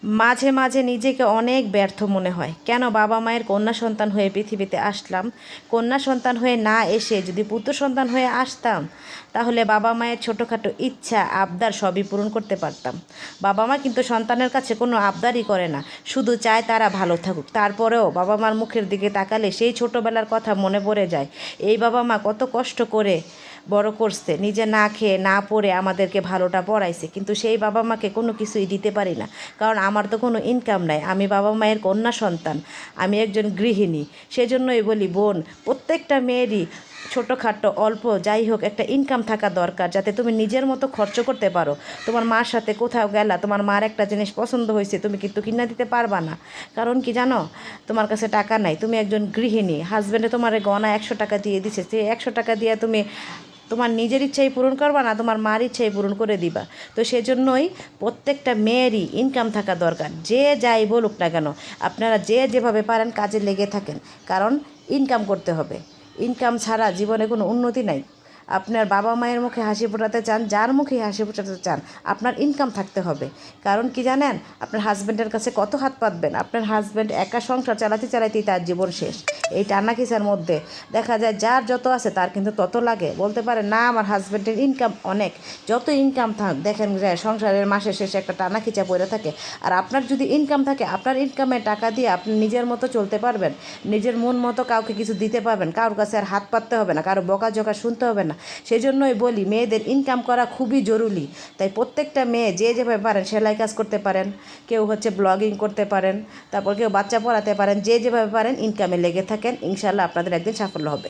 মাঝে মাঝে নিজেকে অনেক ব্যর্থ মনে হয়, কেন বাবা মায়ের কন্যা সন্তান হয়ে পৃথিবীতে আসলাম। কন্যা সন্তান হয়ে না এসে যদি পুত্র সন্তান হয়ে আসতাম, তাহলে বাবা মায়ের ছোটোখাটো ইচ্ছা আবদার সবই পূরণ করতে পারতাম। বাবা মা কিন্তু সন্তানের কাছে কোনো আবদারই করে না, শুধু চায় তারা ভালো থাকুক। তারপরেও বাবা মার মুখের দিকে তাকালে সেই ছোটোবেলার কথা মনে পড়ে যায়। এই বাবা মা কত কষ্ট করে বড় করছে, নিজে না খেয়ে না পড়ে আমাদেরকে ভালোটা পড়াইছে, কিন্তু সেই বাবা মাকে কোনো কিছুই দিতে পারি না, কারণ আমার তো কোনো ইনকাম নাই। আমি বাবা মায়ের কন্যা সন্তান, আমি একজন গৃহিণী। সেজন্যই বলি বোন, প্রত্যেকটা মেয়েরই ছোটোখাটো অল্প যাই হোক একটা ইনকাম থাকা দরকার, যাতে তুমি নিজের মতো খরচ করতে পারো। তোমার মার সাথে কোথাও গেলা, তোমার মার একটা জিনিস পছন্দ হয়েছে, তুমি কিন্তু কিনা দিতে পারবা না। কারণ কি জানো, তোমার কাছে টাকা নাই, তুমি একজন গৃহিণী। হাজব্যান্ডে তোমার গয়না 100 টাকা দিয়ে দিছে, সেই 100 টাকা দিয়ে তুমি তোমার নিজের ইচ্ছাই পূরণ করবা না, তোমার মার ইচ্ছাই পূরণ করে দিবা। তো সেজন্যই প্রত্যেকটা মেয়েরই ইনকাম থাকা দরকার, যে যাই বলুক না কেন। আপনারা যে যেভাবে পারেন কাজে লেগে থাকেন, কারণ ইনকাম করতে হবে। ইনকাম ছাড়া জীবনে কোনো উন্নতি নাই। আপনার বাবা মায়ের মুখে হাসি ফোটাতে চান, যার মুখে হাসি ফোটাতে চান, আপনার ইনকাম থাকতে হবে। কারণ কি জানেন, আপনার হাজব্যান্ডের কাছে কত হাত পাতবেন? আপনার হাজব্যান্ড একা সংসার চালাতে চালাতেই তার জীবন শেষ। এই টানা খিচার মধ্যে দেখা যায় যার যত আছে তার কিন্তু তত লাগে। বলতে পারে না আমার হাজব্যান্ডের ইনকাম অনেক, যত ইনকাম থাক দেখেন যে সংসারের মাসের শেষে একটা টানা খিচা পড়ে থাকে। আর আপনার যদি ইনকাম থাকে, আপনার ইনকামের টাকা দিয়ে আপনি নিজের মতো চলতে পারবেন, নিজের মন মতো কাউকে কিছু দিতে পারবেন, কারোর কাছে আর হাত পাততে হবে না, কারো বকাঝকা শুনতে হবে না। সেই জন্যই বলি মেয়েদের ইনকাম করা খুবই জরুরি। তাই প্রত্যেকটা মেয়ে যে যেভাবে পারেন, সেলাই কাজ করতে পারেন, কেউ হচ্ছে ব্লগিং করতে পারেন, তারপর কেউ বাচ্চা পড়াতে পারেন, যে যেভাবে পারেন ইনকামে লেগে থাকেন, ইনশাল্লাহ আপনাদের একদিন সাফল্য হবে।